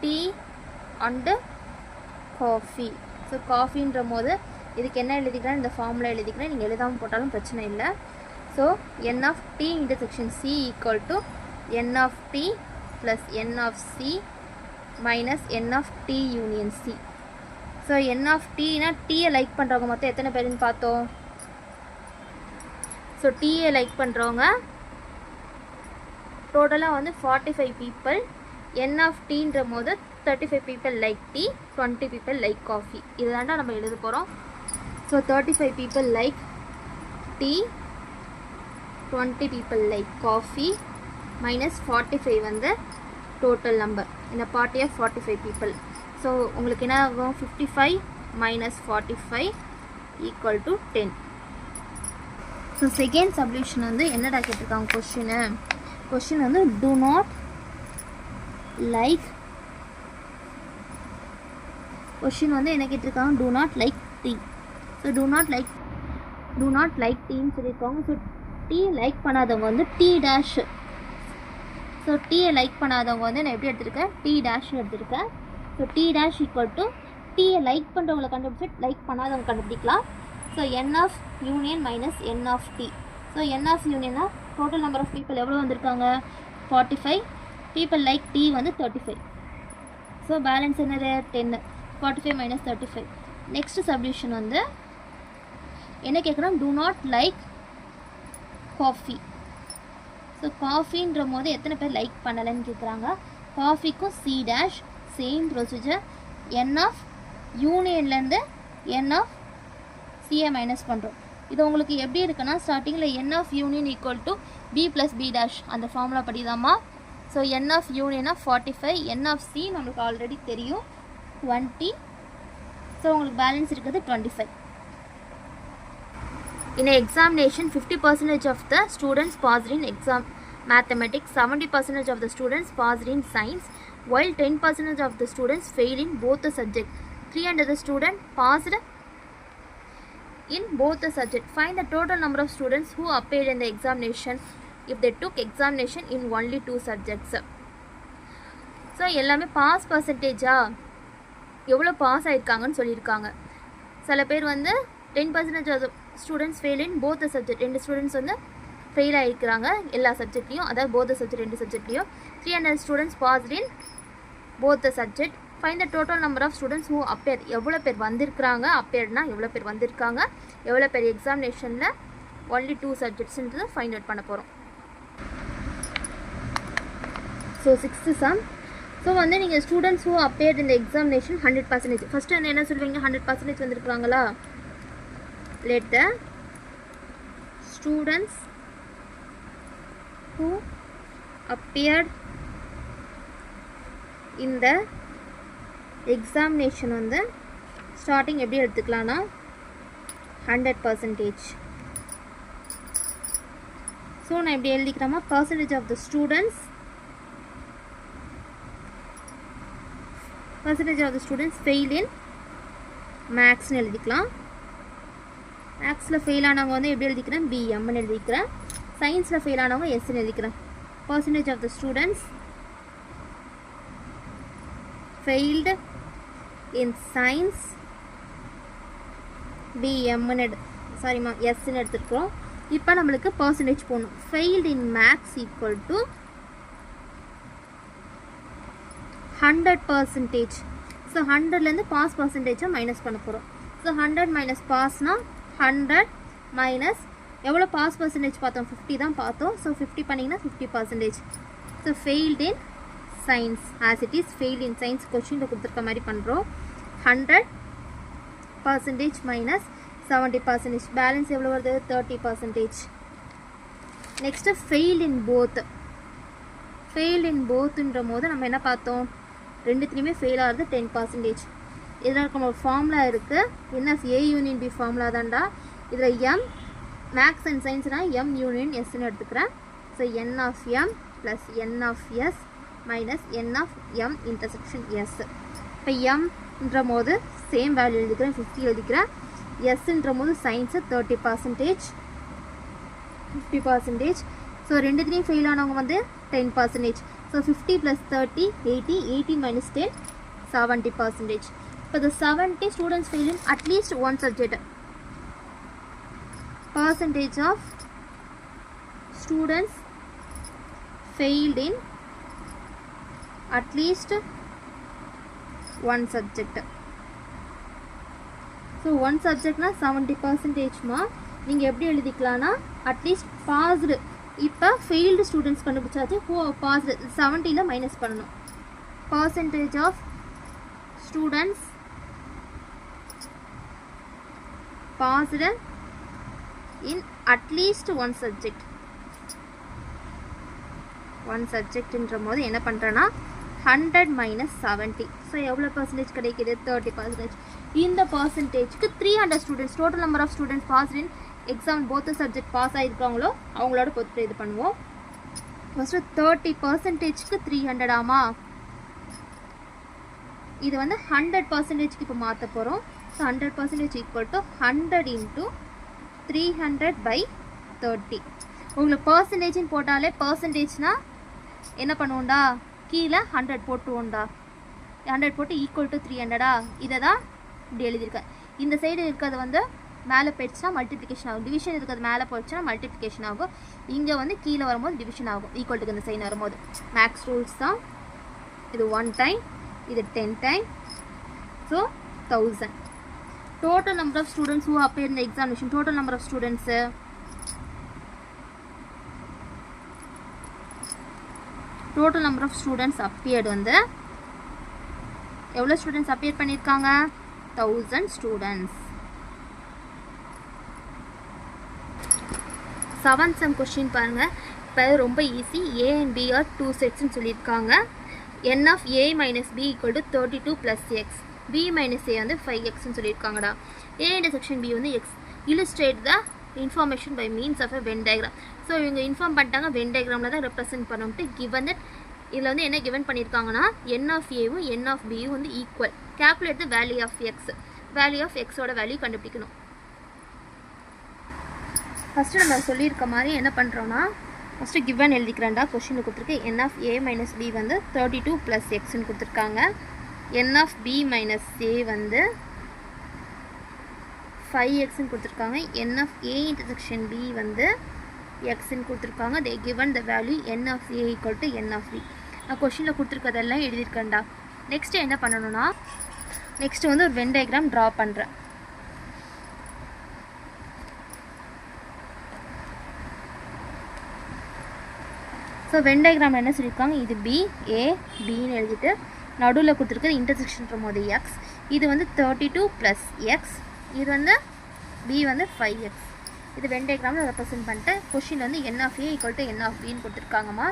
tea and coffee. So காஃபின்ற போது இதுக்கு என்ன எழுதிக்கிறேன்? இந்த ஃபார்முலா எழுதிக்கிறேன். நீங்கள் எழுதாமல் போட்டாலும் பிரச்சனை இல்லை. So n of t intersection c equal to n of t plus n of c minus n of t union c. So n of tனா டீயை லைக் பண்ணுறவங்க மொத்தம் எத்தனை பேருன்னு பார்த்தோம்? ஸோ டீயை லைக் பண்ணுறவங்க டோட்டலாக வந்து 45 people. n of tன்ற போது 35 people like tea, 20 people like coffee. இதுதாண்டா நம்ம எழுத போகிறோம். So 35 people like tea, 20 people like coffee minus 45 வந்து total number in a party of 45 people. So உங்களுக்கு என்ன ஆகும்? 55 minus 45 equal to 10. So second subdivision வந்து என்னடா கேட்டிருக்காங்க கொஸ்டின் வந்து do not like. கொஸ்டின் வந்து என்ன கேட்டிருக்காங்க? do not like tea. So do not like டீன்னு சொல்லியிருக்காங்க. ஸோ டீ லைக் பண்ணாதவங்க வந்து டி டேஷ். ஸோ டீயை லைக் பண்ணாதவங்க வந்து நான் எப்படி எடுத்திருக்கேன்? டி டேஷ்னு எடுத்திருக்கேன். So T dash equal to டீயை லைக் பண்ணுறவங்களை கண்டுபிடிச்சி லைக் பண்ணாதவங்க கண்டுபிடிக்கலாம். So n of union minus n of t. So n of unionனா டோட்டல் நம்பர் ஆஃப் பீப்புள் எவ்வளோ வந்திருக்காங்க? 45. பீப்புள் லைக் டி வந்து 35. ஸோ பேலன்ஸ் என்னது? 10. 45 minus 35. நெக்ஸ்ட் சப்டிவிஷன் வந்து என்ன கேட்குறோம்? do not like coffee. So காஃபின்ற போது எத்தனை பேர் லைக் பண்ணலைன்னு கேட்குறாங்க. காஃபிக்கும் C dash same procedure. N of யூனியன்லேருந்து என் ஆஃப் சியை மைனஸ் பண்ணுறோம். இது உங்களுக்கு எப்படி இருக்குன்னா ஸ்டார்டிங்கில் n of union equal to B plus B dash அந்த ஃபார்முலா படி தாம்மா. ஸோ என் ஆஃப் யூனியனா 45, என் ஆஃப் சி நம்மளுக்கு ஆல்ரெடி தெரியும் 20. ஸோ உங்களுக்கு பேலன்ஸ் இருக்குது 25. In an examination, 50% of the students passed in exam mathematics, 70% of the students passed in science, while 10% of the students failed in both the subjects. 300 students passed in both the subjects. Find the total number of students who appeared in the examination if they took examination in only 2 subjects. So எல்லாமே pass பர்சன்டேஜா எவ்வளோ pass ஆயிருக்காங்கன்னு சொல்லியிருக்காங்க. சில பேர் வந்து 10% of the students fail in both the subject. 2 students வந்து fail ஆகிருக்கிறாங்க எல்லா சப்ஜெக்ட்லையும், அதாவது both the subject 2 சப்ஜெக்ட்லையும். 300 students passed in both the subject. Find the total number of students who appeared. எவ்வளோ பேர் வந்திருக்கிறாங்க, appearedனா எவ்வளோ பேர் வந்திருக்காங்க, எவ்வளோ பேர் எக்ஸாமினேஷனில் only 2 subjectsன்றது ஃபைண்ட் அவுட் பண்ண போகிறோம். So 6th sum. ஸோ வந்து நீங்கள் students who appeared in the examination 100%. First வந்து என்ன சொல்லுவீங்க, 100% வந்திருக்கிறாங்களா. Let the students who appeared in the examination வந்து ஸ்டார்டிங் எப்படி எடுத்துக்கலாம்னா 100%. ஸோ நான் எப்படி எழுதிக்கிறேன்னா percentage of the students fail in மேக்ஸ்னு எழுதிக்கலாம். மேக்ஸில் ஃபெயில் ஆனவங்க வந்து எப்படி எழுதிக்கிறேன், பிஎம்னு எழுதிக்கிறேன். சயின்ஸில் ஃபெயில் ஆனவங்க எஸ்ன்னு எழுதிக்கிறேன். Percentage of the students failed in science பிஎம்னு எஸ்ன்னு எடுத்துருக்குறோம். இப்போ நம்மளுக்கு பர்சன்டேஜ் போகணும். Failed in maths equal to 100%. So 100லேருந்து பாஸ் பர்சன்டேஜை மைனஸ் பண்ண போகிறோம். ஸோ 100 மைனஸ் பாஸ்னால் 100 மைனஸ் எவ்வளோ பாஸ் பர்சன்டேஜ் பார்த்தோம், 50 தான் பார்த்தோம். ஸோ 50 பண்ணிங்கன்னா 50%. So failed in science as it is failed in science கொஸ்டினில் கொடுத்துருக்க மாதிரி பண்ணுறோம். 100% மைனஸ் 70%. பேலன்ஸ் எவ்வளோ வருது, 30%. Next failed in both. Failed in போத்துன்ற போது நம்ம என்ன பார்த்தோம், ரெண்டுத்துலேயுமே ஃபெயில் ஆகிறது 10%. இதில் இருக்க ஒரு ஃபார்முலா இருக்குது, என்ன ஏ யூனியன் பி ஃபார்முலா தான்டா. இதில் எம் மேக்ஸ் அண்ட் சயின்ஸ்னால் எம் யூனியன் எஸ்ன்னு எடுத்துக்கிறேன். So N of M plus n of S minus n of M intersection S. இப்போ எம்ன்ற போது சேம் வேல்யூ எழுதிக்கிறேன், 50 எழுதிக்கிறேன். எஸ்ன்ற போது சயின்ஸு 50%. ஸோ ரெண்டுத்துலேயும் ஃபெயில் ஆனவங்க வந்து 10%. So 50 + 30 80 minus 10 70%. இப்போ the 70 students fail in at least one subject. Percentage of students failed in at least one subject. So one subject na 70% மா நீங்கள் எப்படி எழுதிக்கலாம்னா அட்லீஸ்ட் பாஸ்டு. இப்போ ஃபெயில்டு ஸ்டூடெண்ட்ஸ் கண்டுபிடிச்சாச்சு, பாஸ்டு 70ல் மைனஸ் பண்ணணும். Percentage of students passed in at least one subject. one subject என்ற போது என்ன பண்ணுறேன்னா 100 minus 70. ஸோ எவ்வளோ பர்சன்டேஜ் கிடைக்கிது, 30%. இந்த பர்சன்டேஜ்க்கு 300 students total number of students pass in exam both subject pass ஆகிருக்காங்களோ அவங்களோட பொறுத்து இது பண்ணுவோம். ஃபஸ்ட்டு 30%க்கு 300 ஆமா. இது வந்து 100%க்கு இப்போ மாற்ற போகிறோம். So 100% equal to 100 × 300/30. உங்களுக்கு பர்சன்டேஜ்னு போட்டாலே பர்சன்டேஜ்னால் என்ன பண்ணுவோண்டா, கீழே 100 போட்டுவோண்டா. 100 போட்டு ஈக்குவல் டு 300. இதை தான் இப்படி எழுதியிருக்கேன். இந்த சைடு இருக்கிறது வந்து மேலே போயிடுச்சுன்னா மல்டிப்ளிகேஷன் ஆகும். டிவிஷன் இருக்கிறது மேலே போயிடுச்சுன்னா மல்டிப்ளிகேஷன் ஆகும். இங்கே வந்து கீழே வரும்போது டிவிஷன் ஆகும். ஈக்குவல் டுக்கு இந்த சைன் வரும்போது மேக்ஸ் ரூல்ஸ் தான். இது 1 டைம், இது 10 time. So 1000. Total number of students who appeared in the examination. Total number of students total number of students appeared வந்து எவ்வளோ ஸ்டூடெண்ட்ஸ் அப்பியர் பண்ணியிருக்காங்க 1000 ஸ்டூடெண்ட்ஸ். 7th sum கொஸ்டின் பாருங்கள். இப்போ ரொம்ப easy. A and B are 2 setsன்னு சொல்லியிருக்காங்க. n of A minus B equal to 32 plus x. B minus A வந்து 5xன்னு சொல்லியிருக்காங்கடா. A intersection B வந்து x. Illustrate the information by means of a Venn diagram. So இவங்க inform பண்ணிட்டாங்க Venn diagramல தான் represent பண்ணிட்டு given that இதில் வந்து என்ன given பண்ணியிருக்காங்கன்னா n of Aவும் n of Bயும் வந்து equal. calculate the value of x. value of xோட வேல்யூ கண்டுபிடிக்கணும். ஃபஸ்ட்டு நம்ம சொல்லியிருக்க மாதிரி என்ன பண்ணுறோன்னா ஃபஸ்ட்டு given எழுதிக்கிறேன்டா. கொஷினில் கொடுத்துருக்கு n of A minus B வந்து 32 plus xன்னு கொடுத்துருக்காங்க. n of B minus A வந்து 5xன்னு கொடுத்துருக்காங்க. n of A intersection B வந்து xன்னு கொடுத்துருக்காங்க. they given the value n of A equal to n of B. நான் கொஷினில் கொடுத்துருக்கதெல்லாம் எழுதியிருக்கேன்டா. நெக்ஸ்ட்டு என்ன பண்ணணும்னா நெக்ஸ்ட்டு வந்து ஒரு வென் டயக்ராம் ட்ரா பண்ணுறேன். ஸோ வென் டயக்ராம் என்ன சொல்லியிருக்காங்க, இது B A Bன்னு எழுதிட்டு நடுவில் கொடுத்துருக்குது இன்டர்செக்ஷன் போது எக்ஸ். இது வந்து 32 + x. இது வந்து B வந்து 5x. இது வென் டயக்ராமில் ரெப்ரசென்ட் பண்ணிட்டு கொஷின் வந்து n of A equal to n of Bன்னு கொடுத்துருக்காங்கம்மா.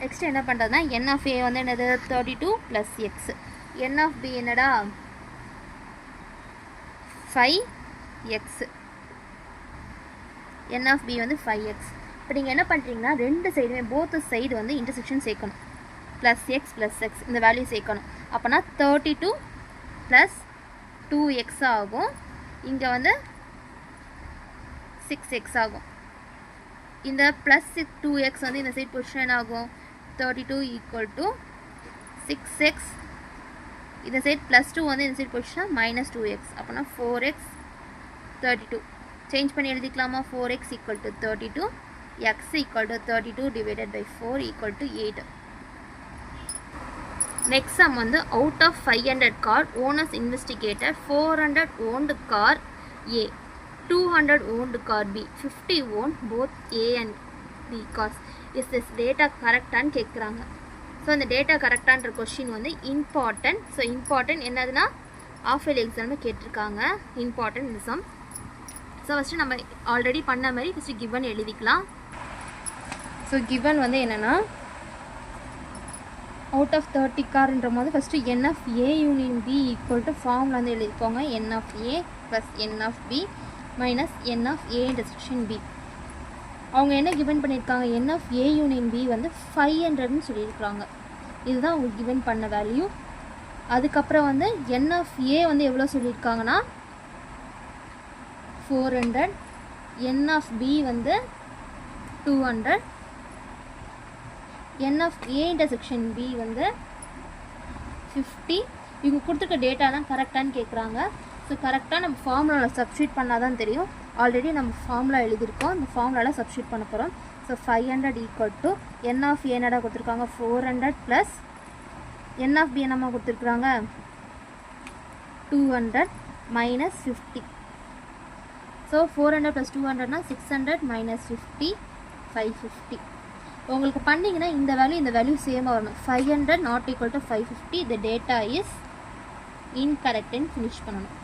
நெக்ஸ்ட் என்ன பண்ணுறதுனா n of A வந்து என்னது 32 + x. n of B என்னடா 5x. n of B வந்து 5x. இப்போ நீங்கள் என்ன பண்ணுறீங்கன்னா ரெண்டு சைடுமே போத் சைடு வந்து இன்டர்செக்ஷன் சேர்க்கணும். +x + x இந்த வேல்யூ சேர்க்கணும். அப்போனா 32 + 2x ஆகும். இங்கே வந்து 6x ஆகும். இந்த +2x வந்து இந்த சைடு பொசிஷன் ஆகும். 32 = 6x. இந்த சைடு +2 வந்து இந்த சைடு பொசிஷன் -2x. அப்போனா 4x 32 சேஞ்ச் பண்ணி எழுதிக்கலாமா. 4x = 32, x = 32 divided by 4 = 8. Next sum வந்து out of 500 car owners investigated 400 owned car A, 200 owned car B, 50 owned both A and B cars. Is this data correct ன்னு கேட்குறாங்க. So இந்த data கரெக்டான்ற question வந்து important. So important என்னதுன்னா half yearly எக்ஸாமில் கேட்டிருக்காங்க important இந்த some. So first நம்ம already பண்ண மாதிரி ஃபஸ்ட்டு கிவன் எழுதிக்கலாம். ஸோ கிவன் வந்து என்னென்னா அவுட் ஆஃப் 30 கார்ன்ற போது first n of A union B equal to ஃபார்மில் வந்து எழுதிக்கோங்க. n of A + n of B minus n of A intersection B. அவங்க என்ன கிவன் பண்ணியிருக்காங்க, n of A union B வந்து 500ன்னு சொல்லியிருக்காங்க. இதுதான் அவங்க கிவன் பண்ண வேல்யூ. அதுக்கப்புறம் வந்து n of A வந்து எவ்வளோ சொல்லியிருக்காங்கன்னா 400, n of B வந்து 200, n of A intersection B வந்து 50. இவங்க கொடுத்துருக்க டேட்டா தான் கரெக்டானு கேட்குறாங்க. ஸோ கரெக்டாக நம்ம ஃபார்முலாவில் சப்ஸ்டியூட் பண்ணால் தான் தெரியும். ஆல்ரெடி நம்ம ஃபார்முலா எழுதியிருக்கோம். இந்த ஃபார்முலாவில் சப்ஸ்டியூட் பண்ண போகிறோம். ஸோ 500 = n of A என்னடா கொடுத்துருக்காங்க 400 ப்ளஸ் n of B என்னம்மா கொடுத்துருக்குறாங்க 200 மைனஸ் 50. So 400 + 200னா 600 minus 50 550. உங்களுக்கு பண்ணிங்கன்னா இந்த வேல்யூ சேமாக வரணும். 500 not equal to 550. the data is incorrect and finish பண்ணணும்.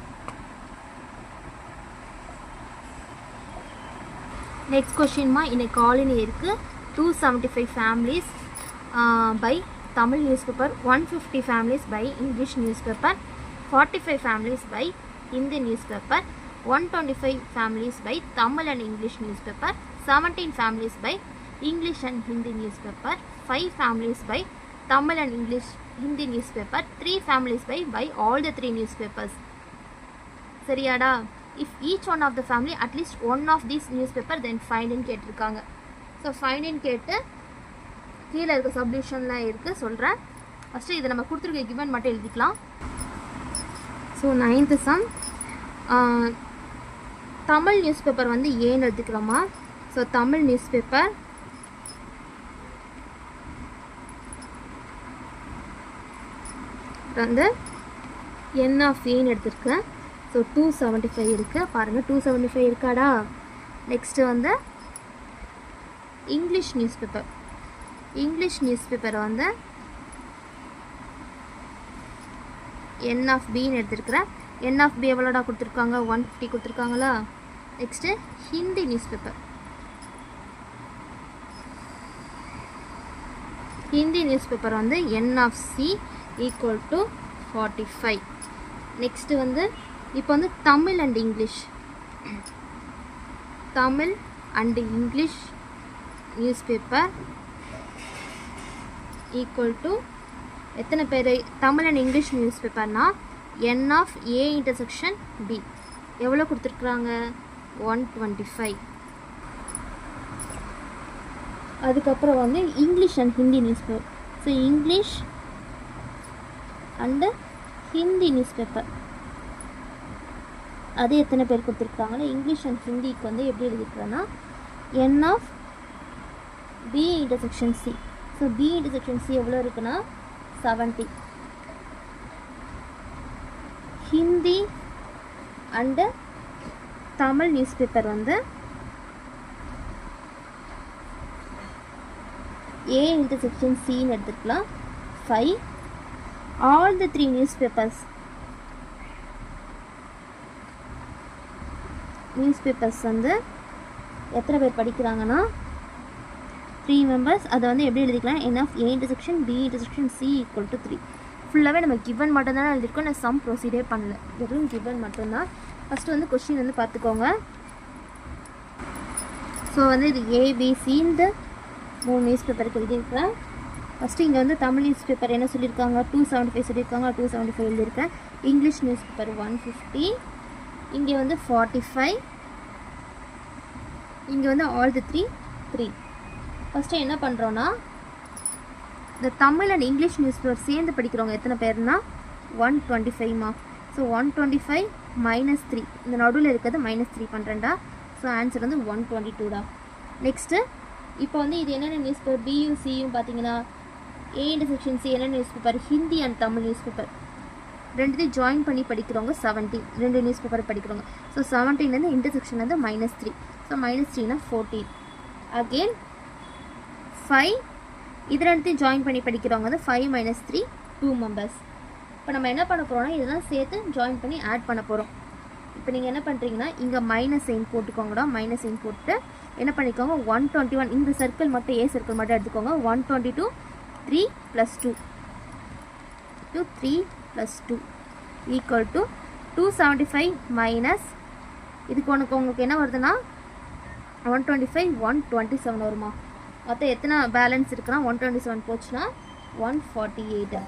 நெக்ஸ்ட் கொஷின்மா in a colony இருக்குது 275 families by Tamil newspaper, 150 families by English newspaper, 45 families by Hindi newspaper, 125 families by Tamil and English newspaper, 17 families by English and Hindi newspaper, 5 families by Tamil and English Hindi newspaper, 3 families by all the 3 newspapers. சரியாடா. if each one of the family at least one of these newspaper then find in கேட்டிருக்காங்க. So find in கேட்டு கீழே இருக்க சப்டிவிஷன்லாம் இருக்குது சொல்கிறேன். First இதை நம்ம கொடுத்துருக்க given மட்டும் எழுதிக்கலாம். So 9th sum Tamil news paper வந்து ஏன்னு எடுத்துக்கிறோமா. ஸோ தமிழ் நியூஸ் பேப்பர் வந்து n of Aன்னு எடுத்துருக்கேன். ஸோ 275 இருக்குது பாருங்கள். 275 இருக்காடா. நெக்ஸ்ட்டு வந்து English news paper English newspaper வந்து n of b ன்னு எடுத்துருக்கிறேன். n of b எவ்வளோடா கொடுத்துருக்காங்க 150 கொடுத்துருக்காங்களா. Next Hindi newspaper. Hindi newspaper வந்து n of c equal to 45. Next வந்து இப்போ வந்து Tamil and English newspaper equal to எத்தனை பேர் தமிழ் அண்ட் இங்கிலீஷ் நியூஸ் பேப்பர்னா n of a intersection b எவ்வளோ கொடுத்துருக்குறாங்க 125. அதுக்கப்புறம் வந்து English and Hindi newspaper. So English and Hindi news paper அது எத்தனை பேர் கொடுத்துருக்காங்கன்னா இங்கிலீஷ் அண்ட் ஹிந்திக்கு வந்து எப்படி எழுதிக்கிறேன்னா n of b intersection c. So b intersection c எவ்வளோ இருக்குன்னா 70. Hindi and Tamil news paper வந்து a intersection c ன்னு எடுத்துக்கலாம் 5. all the 3 newspapers வந்து எத்தனை பேர் படிக்கிறாங்கன்னா 3 members. அதை வந்து எப்படி எழுதிக்கலாம் n of a intersection b intersection c equal to 3. ஃபுல்லாகவே நம்ம கிவன் மட்டும்தான் எழுதிருக்கோம். நான் சம் ப்ரொசீடே பண்ணல, வெறும் கிவன் மட்டும்தான். ஃபஸ்ட்டு வந்து கொஸ்டின் வந்து பார்த்துக்கோங்க. ஸோ வந்து இது ஏபிசி இந்த 3 நியூஸ் பேப்பருக்கு எழுதியிருக்கேன். ஃபஸ்ட்டு இங்கே வந்து தமிழ் நியூஸ் பேப்பர் என்ன சொல்லியிருக்காங்க 275 சொல்லியிருக்காங்க, 275 எழுதியிருக்கேன். இங்கிலீஷ் நியூஸ் பேப்பர் 150, இங்கே வந்து 45, இங்கே வந்து ஆல் தி 3. ஃபஸ்ட்டு என்ன பண்ணுறோன்னா இந்த Tamil and English news paper சேர்ந்து படிக்கிறவங்க எத்தனை பேர்னா 125 ஸோ 125 -3 இந்த நடுவில் இருக்கிறது -3 பண்ணுறேன்டா. ஸோ ஆன்சர் வந்து 122 நெக்ஸ்ட்டு இப்போ வந்து இது என்னென்ன நியூஸ் பேப்பர் பியும் சியும் பார்த்தீங்கன்னா ஏ இன்டர்செக்ஷன் சி என்ன news paper Hindi and Tamil news paper ரெண்டுத்தையும் ஜாயின் பண்ணி படிக்கிறவங்க 70. 2 நியூஸ் பேப்பர் படிக்கிறவங்க. ஸோ 17 இன்டர்செக்ஷன் வந்து -3. ஸோ -3 14. அகெயின் 5 இது ரெண்டுத்தையும் ஜாயின் பண்ணி படிக்கிறவங்க வந்து 5 - 3 2 members. இப்போ நம்ம என்ன பண்ண போகிறோம்னா இதெல்லாம் சேர்த்து ஜாயின் பண்ணி ஆட் பண்ண போகிறோம். இப்போ நீங்கள் என்ன பண்ணுறீங்கன்னா இங்கே -sign போட்டுக்கோங்கடா. -sign போட்டு என்ன பண்ணிக்கோங்க 121 இந்த சர்க்கிள் மட்டும் ஏ சர்க்கிள் மட்டும் எடுத்துக்கோங்க. 122 3 + 2 3 + 2 ஈக்குவல் டு 275 மைனஸ் இதுக்கு உங்களுக்கு என்ன வருதுன்னா 125 127 வருமா. மொத்தம் எத்தனை பேலன்ஸ் இருக்குன்னா 127 போச்சுன்னா 148.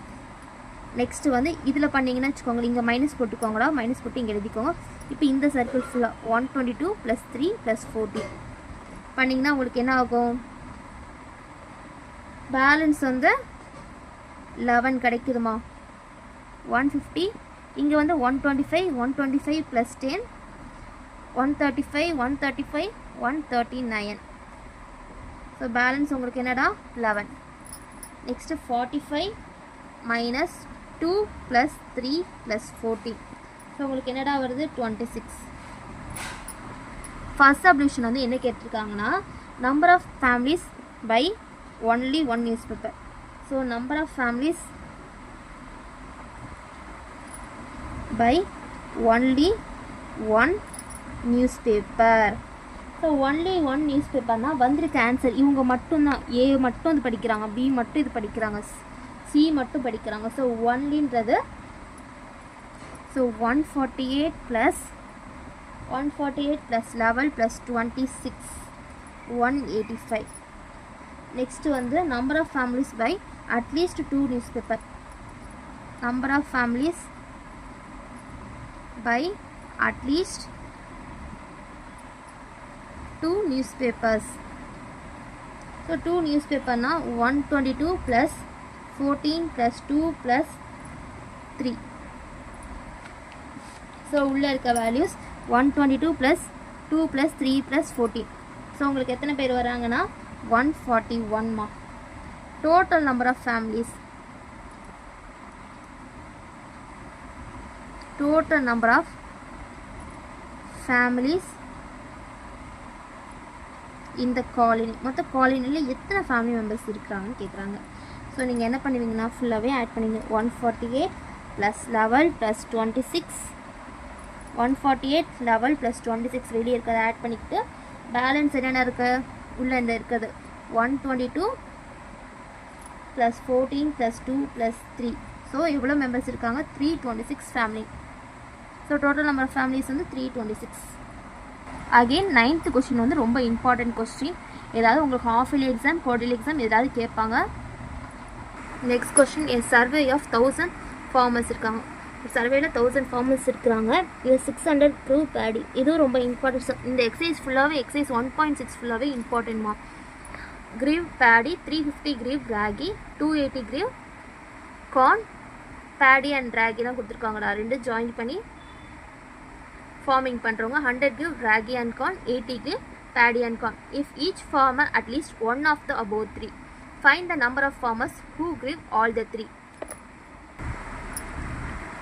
நெக்ஸ்ட்டு வந்து இதில் பண்ணிங்கன்னா வச்சுக்கோங்க இங்கே மைனஸ் போட்டுக்கோங்கடா. மைனஸ் போட்டு இங்கே எழுதிக்கோங்க. இப்போ இந்த சர்க்கிள் ஃபுல்லாக 122 + 3 + 14 பண்ணிங்கன்னா உங்களுக்கு என்ன ஆகும் பேலன்ஸ் வந்து 11 கிடைக்குதுமா. 150 இங்கே வந்து 125 125 + 10 135 135 139. ஸோ பேலன்ஸ் உங்களுக்கு என்னடா 11. நெக்ஸ்ட்டு 45 - 2 + 3 + 14. ஸோ உங்களுக்கு என்னடா வருது 26. ஃபர்ஸ்ட் சப்டிவிஷன் வந்து என்ன கேட்டிருக்காங்கன்னா number of families by only 1 newspaper. So number of families by only 1 newspaper. So only 1 news பேப்பர்னால் வந்திருக்க ஆன்சர் இவங்க மட்டும்தான். ஏ மட்டும் இது படிக்கிறாங்க, பி மட்டும் இது படிக்கிறாங்க, சி மட்டும் படிக்கிறாங்க. ஸோ ஒன்லின்றது ஸோ 148 + 11 + 26 185. நெக்ஸ்ட்டு வந்து நம்பர் ஆஃப் ஃபேமிலிஸ் பை அட்லீஸ்ட் 2 newspaper. Number of families by அட்லீஸ்ட் 2 newspapers. So 2 newspaperனா 122 + 14 + 2 + 3. ஸோ உள்ளே இருக்க வேல்யூஸ் 122 + 2 + 3 + 14. ஸோ உங்களுக்கு எத்தனை பேர் வராங்கன்னா 141 டோட்டல் நம்பர் ஆஃப் ஃபேமிலிஸ் இந்த காலனி மொத்த காலனியில் எத்தனை ஃபேமிலி மெம்பர்ஸ் இருக்கிறாங்கன்னு கேட்குறாங்க. ஸோ நீங்கள் என்ன பண்ணுவீங்கன்னா ஃபுல்லாகவே ஆட் பண்ணிங்க. 148 + 11 + 26, 148 11 + 26 வெளியே இருக்கிறத ஆட் பண்ணிக்கிட்டு பேலன்ஸ் என்னென்ன இருக்குது உள்ளே இந்த இருக்குது 122 + 14 + 2 + 3. ஸோ எவ்வளோ மெம்பர்ஸ் இருக்காங்க? 326 family. So total number of families வந்து 326. அகெயின் 9th கொஸ்டின் வந்து ரொம்ப இம்பார்ட்டன்ட் கொஸ்டின். ஏதாவது உங்களுக்கு half yearly exam, quarterly exam ஏதாவது கேட்பாங்க. Next question, in survey of 1000 farmers இருக்காங்க. சர்வேல 1000 ஃபார்மர்ஸ் இருக்கிறாங்க. இது 600 க்ரூ பேடி. இதுவும் ரொம்ப இம்பார்ட்டன்ட். இந்த எக்ஸசைஸ் ஃபுல்லாகவே எக்ஸசைஸ் 1.6 ஃபுல்லாகவே இம்பார்ட்டன்ட்மா. Grew paddy, 350 grew ragi, 280 grew corn, paddy and ragi தான் கொடுத்துருக்காங்கடா. ரெண்டு ஜாயின் பண்ணி ஃபார்மிங் பண்ணுறவங்க 100 give ragi and corn, 80 give paddy and corn. If each farmer at least one of the above three, find the number of farmers who give all the three.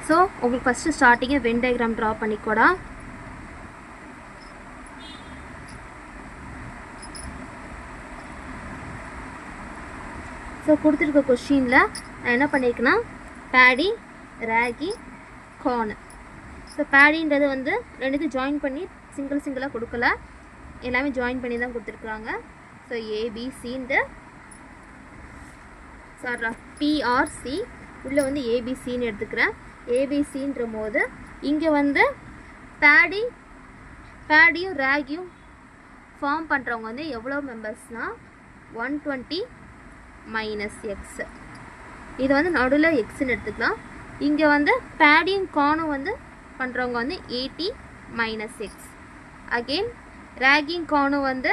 So உங்களுக்கு first starting Venn diagram draw பண்ணிக்கோடா. So கொடுத்துருக்க கொஸ்டினில் நான் என்ன பண்ணியிருக்கேன்னா paddy, ragi, corn. So பேடின்றது வந்து ரெண்டுத்தையும் ஜாயின் பண்ணி சிங்கிளாக கொடுக்கல, எல்லாமே ஜாயின் பண்ணி தான் கொடுத்துருக்குறாங்க. ஸோ ஏபிசின்ட்டு சாரா பிஆர்சி உள்ளே வந்து ஏபிசின்னு எடுத்துக்கிறேன். ஏபிசின்ற போது இங்கே வந்து பேடியும் ராகியும் ஃபார்ம் பண்ணுறவங்க வந்து எவ்வளோ மெம்பர்ஸ்னால் 120 மைனஸ் எக்ஸ். இது வந்து நடுவில் எக்ஸ்ன்னு எடுத்துக்கலாம். இங்கே வந்து பேடியும் கார்னும் வந்து பண்ணுறவங்க வந்து 80 மைனஸ் எக்ஸ். அகெயின் ராகிங் கார்னும் வந்து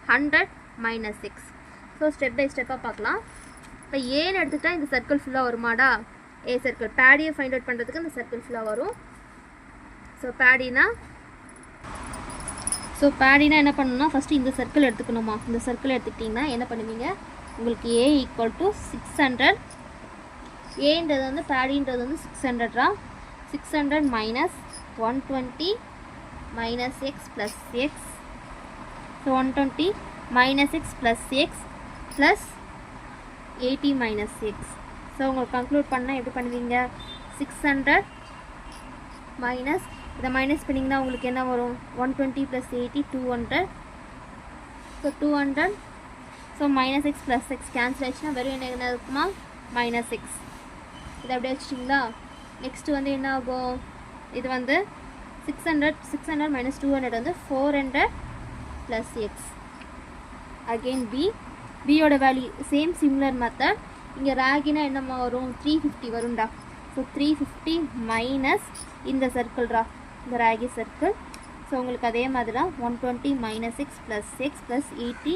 100 minus X. So step by ஸ்டெப்பாக பார்க்கலாம். இப்போ ஏன்னு எடுத்துக்கிட்டால் இந்த சர்க்கிள் ஃபுல்லாக வருமாடா, ஏ சர்க்கிள். பேடியை ஃபைண்ட் அவுட் பண்ணுறதுக்கு இந்த சர்க்கிள் ஃபுல்லாக வரும். ஸோ பேடினா என்ன பண்ணணும்னா ஃபஸ்ட்டு இந்த சர்க்கிள் எடுத்துக்கணுமா. இந்த சர்க்கிள் எடுத்துக்கிட்டிங்கன்னா என்ன பண்ணுவீங்க, உங்களுக்கு ஏ ஈக்குவல் டு 600. ஏன்றது வந்து பேடின்றது வந்து 600ரா. 600 minus 120 minus X plus X. So 120 minus X plus X plus 80 minus X. So உங்களுக்கு கன்க்ளூட் பண்ணால் எப்படி பண்ணுவீங்க, 600 மைனஸ் இதை மைனஸ் பண்ணிங்கன்னா உங்களுக்கு என்ன வரும், 120 plus 80 200. So 200. So minus X plus X cancel ஆச்சுன்னா வெறும் என்ன இருக்குமா, மைனஸ் எக்ஸ். இதை அப்படியே வச்சிட்டிங்களா. நெக்ஸ்ட்டு வந்து என்ன ஆகும், இது வந்து 600 மைனஸ் 200 வந்து 400 ப்ளஸ் எக்ஸ். அகெயின் பியோட வேல்யூ சேம் சிமிலர் மெத்தட். இங்கே ராகினா என்னம்மா வரும், 350 வரும்டா. ஸோ 350 மைனஸ் இந்த சர்க்கிள்ரா, இந்த ராகி சர்க்கிள். ஸோ உங்களுக்கு அதே மாதிரி தான் 120 மைனஸ் எக்ஸ் ப்ளஸ் 80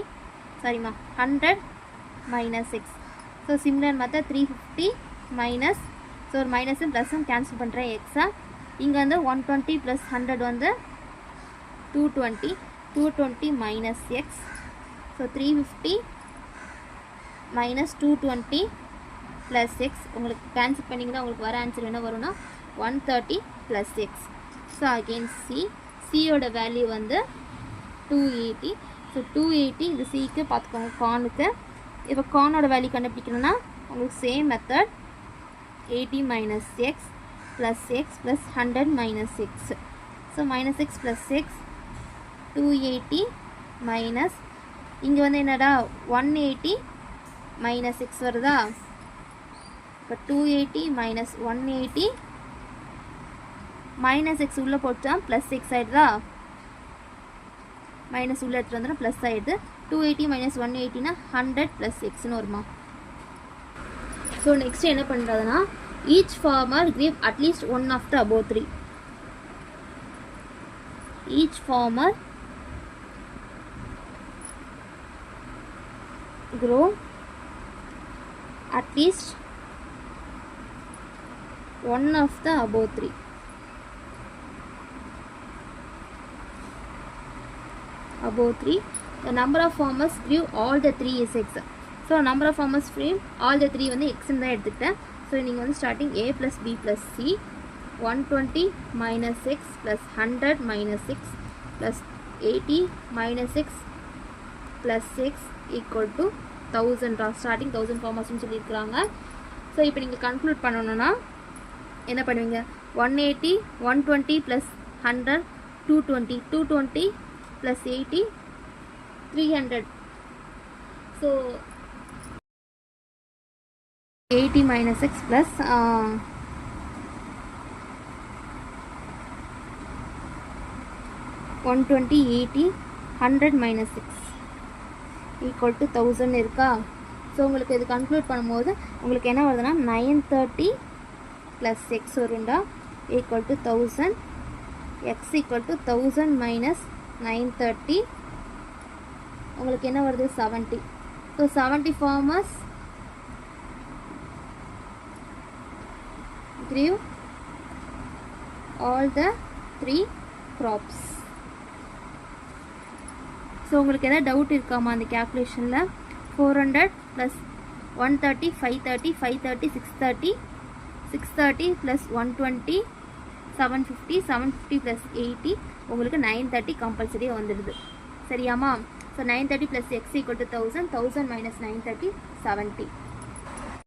சாரிம்மா 100 minus X. So similar method 350 minus, so ஒரு மைனஸும் ப்ளஸும் கேன்சல் பண்ணுறேன் எக்ஸா. இங்கே வந்து 120 ப்ளஸ் 100 வந்து 220 minus X. So 350 minus 220 plus X. உங்களுக்கு கேன்சல் பண்ணிங்கன்னா உங்களுக்கு வர ஆன்சர் என்ன வரும்னா 130 ப்ளஸ் எக்ஸ். ஸோ அகெயின் சியோட வேல்யூ வந்து 280. ஸோ 280 இது சிக்கு பார்த்துக்கோங்க, கார்னுக்கு. இப்போ கார்னோட வேல்யூ கண்டுபிடிக்கணும்னா உங்களுக்கு same method 80 minus X plus 100 minus X. So minus X plus X 280 minus இங்கே வந்து என்னடா 180 மைனஸ் எக்ஸ் வருதா. இப்போ 280 மைனஸ் 180 மைனஸ் எக்ஸ் உள்ளே போட்டா ப்ளஸ் எக்ஸ் ஆகிடுதா. மைனஸ் உள்ளே எடுத்துகிட்டு வந்தோன்னா ப்ளஸ் ஆகிடுது. 280 மைனஸ் 180னா 100 ப்ளஸ் எக்ஸ்னு வருமா. ஸோ நெக்ஸ்ட் என்ன பண்ணுறதுனா each farmer give at least one of the above three. Each farmer grow at least one of the above three. Above three. The number of farmers grew all the three is x. So number of farmers frame all the three வந்து x தான் எடுத்துக்கிட்டேன். So நீங்கள் வந்து starting a plus b plus c 120 minus X plus 100 minus X plus 80 minus X plus X equal to 1000 starting 1000 ஃபார்மர்ஸ்னு சொல்லியிருக்கிறாங்க. So இப்போ நீங்கள் conclude பண்ணணுன்னா என்ன பண்ணுவீங்க? 180 120 plus 100 220 220 plus 80 300. So 80 minus x plus 120 80 100 minus 6 equal to 1000 இருக்கா? So உங்களுக்கு இது conclude பண்ணும்போது உங்களுக்கு என்ன வருதுன்னா 930 plus x வருண்டா equal to 1000, x equal to 1000 minus 930 உங்களுக்கு என்ன வருது 70. So 70 farmers grew all the 3 crops. So உங்களுக்கு எதாவது டவுட் இருக்காமா அந்த கேல்குலேஷனில்? 400 ப்ளஸ் 130 530 530 630 630 ப்ளஸ் 120 750 750 ப்ளஸ் 80 உங்களுக்கு 930 கம்பல்சரியாக வந்துடுது. சரியாமா? So 930 plus X equal to 1000 1000 minus 930 70.